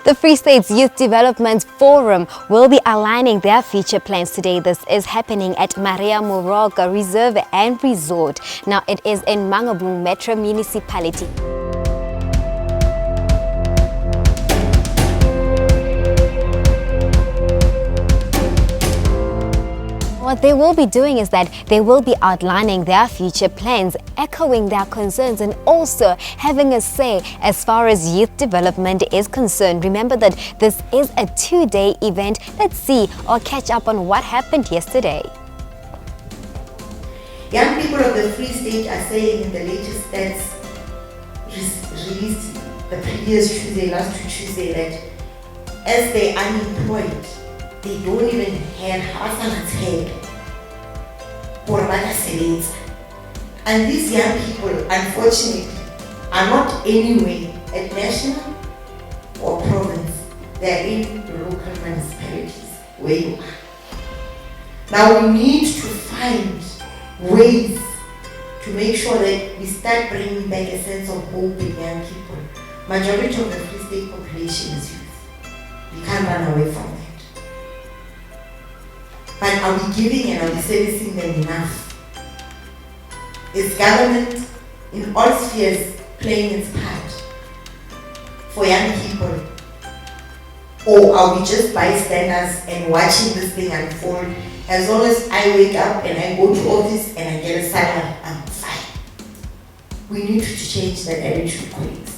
The Free State's Youth Development Forum will be aligning their future plans today. This is happening at Maria Moroka Reserve and Resort. Now it is in Mangaung Metro Municipality. What they will be doing is that they will be outlining their future plans, echoing their concerns, and also having a say as far as youth development is concerned. Remember that this is a 2-day event. Let's see or catch up on what happened yesterday. Young people of the Free State are saying in the latest stats released the previous Tuesday, last Tuesday, that as they're unemployed, they don't even have half an head or savings. And these young people, unfortunately, are not anywhere at national or province. They are in the local municipalities where you are. Now we need to find ways to make sure that we start bringing back a sense of hope in young people. Majority of the Free State population is youth. We can't run away from that. But are we giving and are we servicing them enough? Is government in all spheres playing its part for young people? Or are we just bystanders and watching this thing unfold? As long as I wake up and I go to office and I get a salary, I'm fine. We need to change that attitude, colleagues.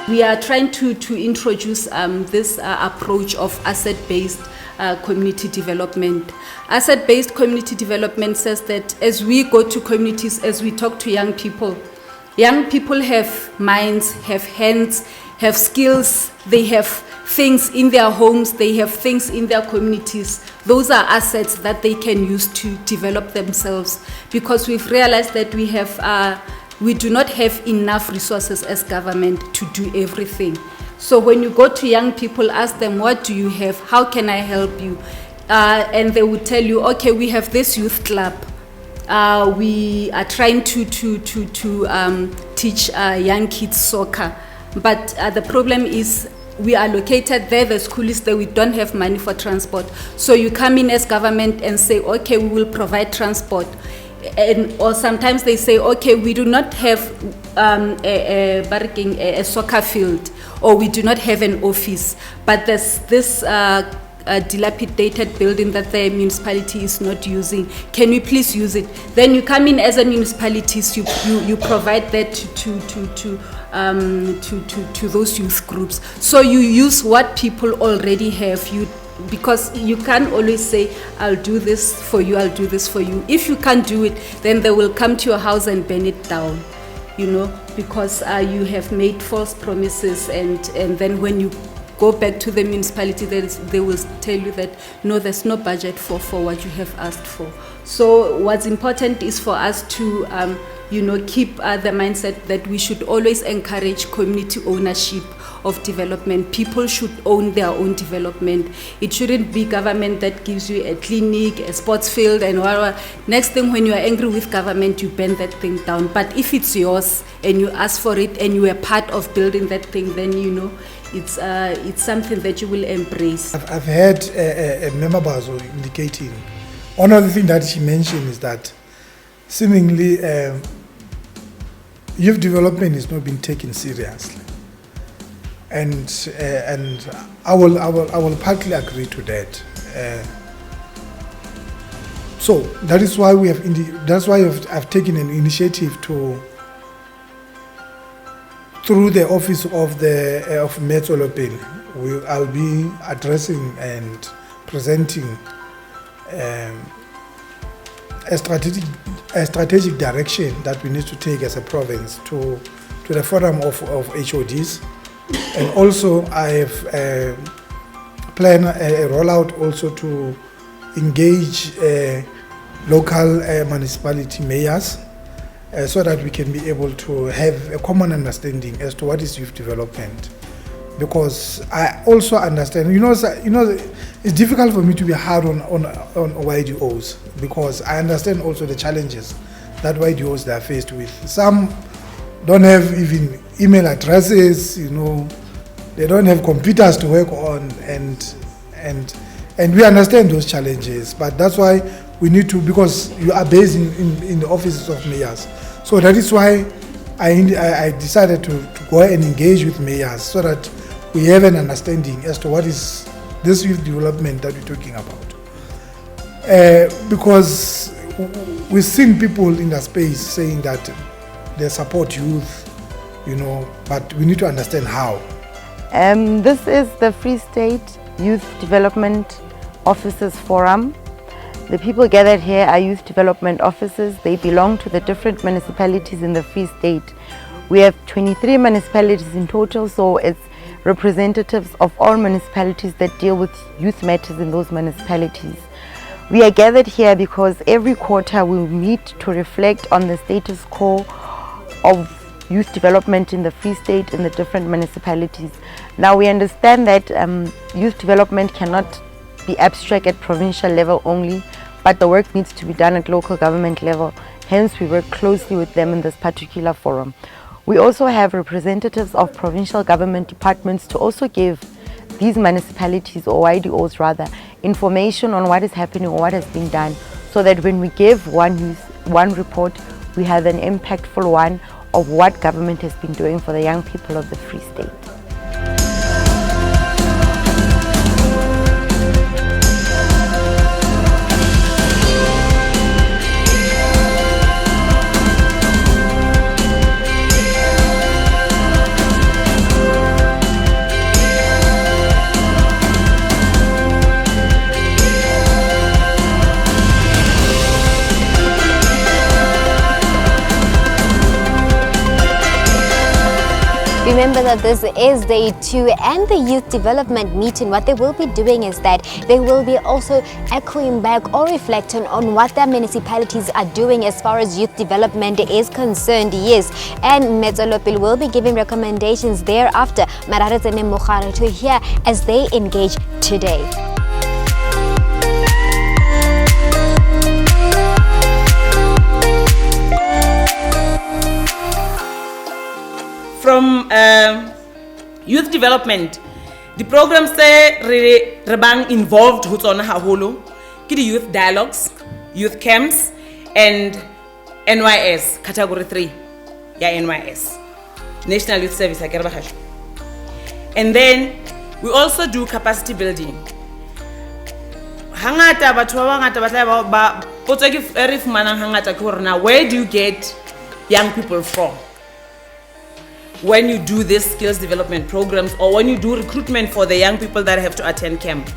We are trying to introduce this approach of asset-based community development. Asset-based community development says that as we go to communities, as we talk to young people have minds, have hands, have skills, they have things in their homes, they have things in their communities. Those are assets that they can use to develop themselves, because we've realized that we do not have enough resources as government to do everything. So when you go to young people, ask them, what do you have? How can I help you? And they will tell you, okay, we have this youth club. We are trying to teach young kids soccer. But the problem is we are located there, the school is there, we don't have money for transport. So you come in as government and say, okay, we will provide transport. Or sometimes they say, okay, we do not have a soccer field, or we do not have an office, but there's this dilapidated building that the municipality is not using. Can we please use it? Then you come in as a municipality, you provide that to those youth groups. So you use what people already have. Because you can't always say, I'll do this for you, I'll do this for you. If you can't do it, then they will come to your house and burn it down, because you have made false promises, and then when you go back to the municipality, they will tell you that, no, there's no budget for what you have asked for. So what's important is for us to keep the mindset that we should always encourage community ownership of development. People should own their own development. It shouldn't be government that gives you a clinic, a sports field, and whatever. Next thing, when you are angry with government, you burn that thing down. But if it's yours and you ask for it and you are part of building that thing, then it's something that you will embrace. I've heard a member Bazo indicating, one of the things that she mentioned is that seemingly youth development is not being taken seriously. And I will partly agree to that. So that is why I've taken an initiative through the office of Metso Lopeng. I'll be addressing and presenting a strategic direction that we need to take as a province to the forum of HODs. And also I have planned a rollout also to engage local municipality mayors so that we can be able to have a common understanding as to what is youth development. Because I also understand, it's difficult for me to be hard on YDOs, because I understand also the challenges that YDOs they are faced with. Some don't have even email addresses, you know, they don't have computers to work on, and we understand those challenges, but that's why we need to, because you are based in the offices of mayors. So that is why I decided to go and engage with mayors so that we have an understanding as to what is this youth development that we're talking about. Because we've seen people in the space saying that they support youth, you know, but we need to understand how. This is the Free State Youth Development Officers Forum. The people gathered here are youth development officers. They belong to the different municipalities in the Free State. We have 23 municipalities in total, so it's representatives of all municipalities that deal with youth matters in those municipalities. We are gathered here because every quarter we meet to reflect on the status quo of youth development in the Free State in the different municipalities. Now we understand that youth development cannot be abstract at provincial level only, but the work needs to be done at local government level. Hence, we work closely with them in this particular forum. We also have representatives of provincial government departments to also give these municipalities, or YDOs rather, information on what is happening or what has been done, so that when we give one report, we have an impactful one of what government has been doing for the young people of the Free State. Remember that this is day 2 and the youth development meeting. What they will be doing is that they will be also echoing back or reflecting on what their municipalities are doing as far as youth development is concerned. Yes, and Metzolopil will be giving recommendations thereafter to hear as they engage today. From youth development, the programs say re bang involved ho tsona haholo ke the youth dialogues, youth camps, and NYS category 3 ya NYS, National Youth Service. And then we also do capacity building. Hangata batho ba bangata ba tla ba potso ke re fumanang hangata ke hore na where do you get young people from when you do these skills development programs, or when you do recruitment for the young people that have to attend camp?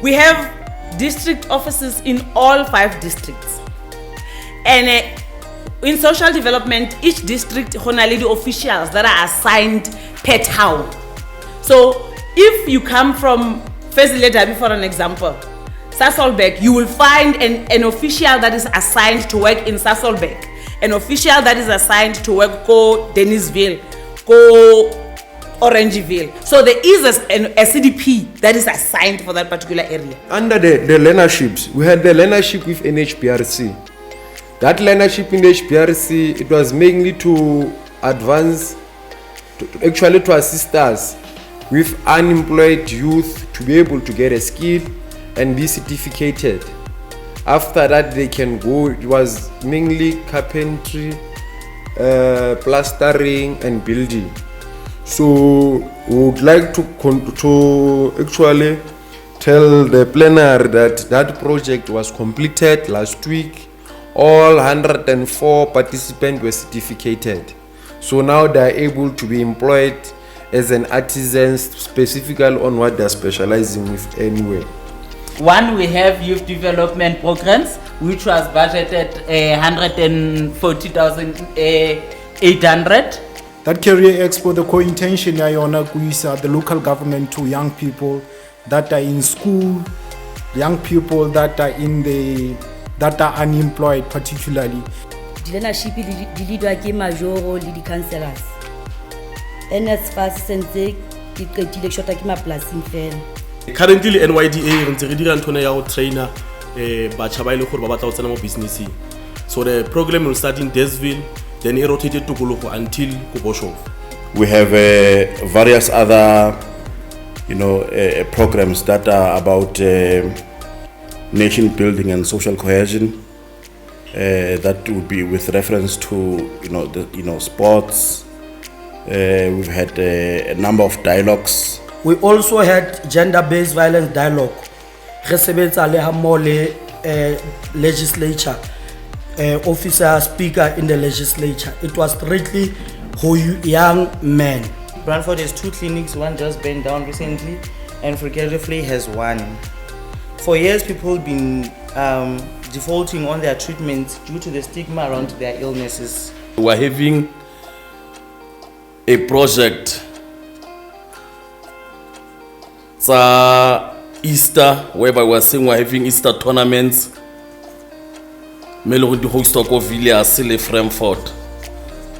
We have district offices in all 5 districts, and in social development, each district has the officials that are assigned per town. So if you come from Fezile Dabi, for an example, Sasolburg, you will find an official that is assigned to work in Sasolburg, an official that is assigned to work go Dennisville, go Orangeville. So there is a CDP that is assigned for that particular area. Under the learnerships, we had the learnership with NHPRC. That learnership in HPRC, it was mainly to advance, to assist us with unemployed youth to be able to get a skill and be certificated. After that, they can go. It was mainly carpentry, plastering and building. So we would like to actually tell the plenary that project was completed last week. All 104 participants were certificated. So now they are able to be employed as an artisan, specifically on what they are specializing with anyway. One, we have youth development programs, which was budgeted 140,800. That career expo, the co-intention yayona kuisa the local government to young people that are in school, young people that are that are unemployed particularly. The leadership leadwa ke majoro le di councillors. As fast since ke qetile shota ke maplasing fela. Currently NYDA re ntse re dira ntho ya go trainer batjha ba ile gore ba batla go tsena mo businessing. So the program will start in Desville, then it rotated to Gologo until Koboshov. We have various other, programs that are about nation building and social cohesion. That would be with reference to, sports. We've had a number of dialogues. We also had gender-based violence dialogue. Re sebetsa le ha mmoho le legislature, officer speaker in the legislature. It was strictly young men. Brantford has 2 clinics, one just burned down recently, and Forgetfully has 1. For years, people have been defaulting on their treatments due to the stigma around their illnesses. We're having a project Easter, whereby we're saying we're having Easter tournaments. Melo di host ko Villiers le Frankfurt.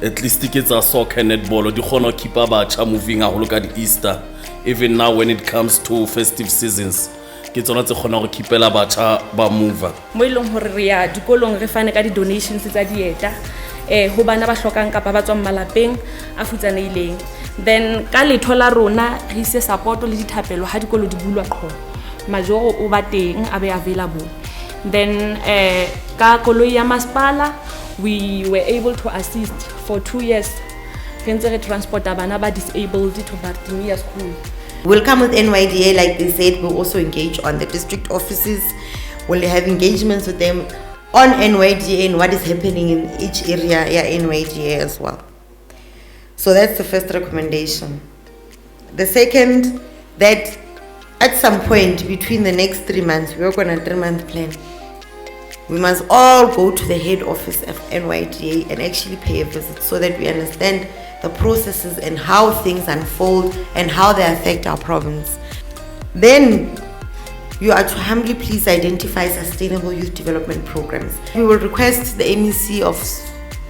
At least tickets are soccer netball. Di khona keep abacha moving a look at Easter. Even now when it comes to festive seasons, ke tsona tse khona go keepela bacha ba move. Mo ilong hore re ya dikolong re fane ka di donations tsa dieta ho bana ba hlokang kapa ba tswang malapeng a futsanehileng. Then ka letho la rona re ise support le dithapelo ha dikolo di bulwa qho. Majoro o ba teng a be available. Then ka koloi ya masipala we were able to assist for 2 years. Re ntse re transporta bana ba disabled to Bartimia school. We'll come with NYDA, like they said. We'll also engage on the district offices. We'll have engagements with them on NYDA and what is happening in each area, NYDA as well. So that's the first recommendation. The second, that at some point between the next 3 months, we work on a 3-month plan. We must all go to the head office of NYDA and actually pay a visit so that we understand the processes and how things unfold and how they affect our province. Then you are to humbly please identify sustainable youth development programs. We will request the MEC of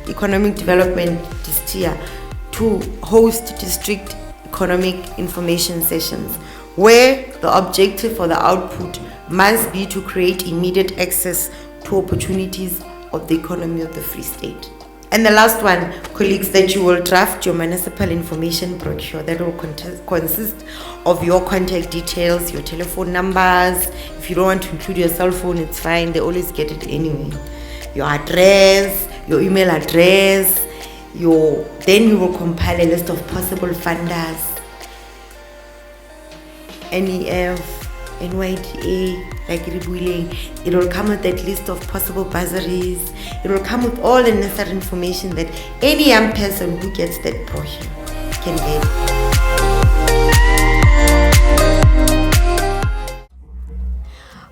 Economic Development Distia to host district economic information sessions where the objective for the output must be to create immediate access to opportunities of the economy of the Free State. And the last one, colleagues, that you will draft your municipal information brochure that will consist of your contact details, your telephone numbers. If you don't want to include your cell phone, it's fine, they always get it anyway. Your address, your email address, then you will compile a list of possible funders, NEF, NYDA, like Ribuile. It will come with that list of possible bursaries. It will come with all the necessary information that any young person who gets that brochure can get.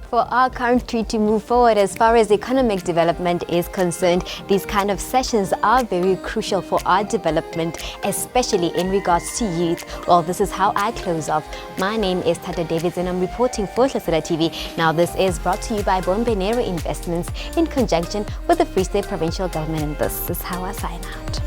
For our country to move forward as far as economic development is concerned, these kind of sessions are very crucial for our development, especially in regards to youth. Well, this is how I close off. My name is Tata Davids and I'm reporting for Hlasela TV. Now, this is brought to you by Bombenero Investments in conjunction with the Free State Provincial Government, and this is how I sign out.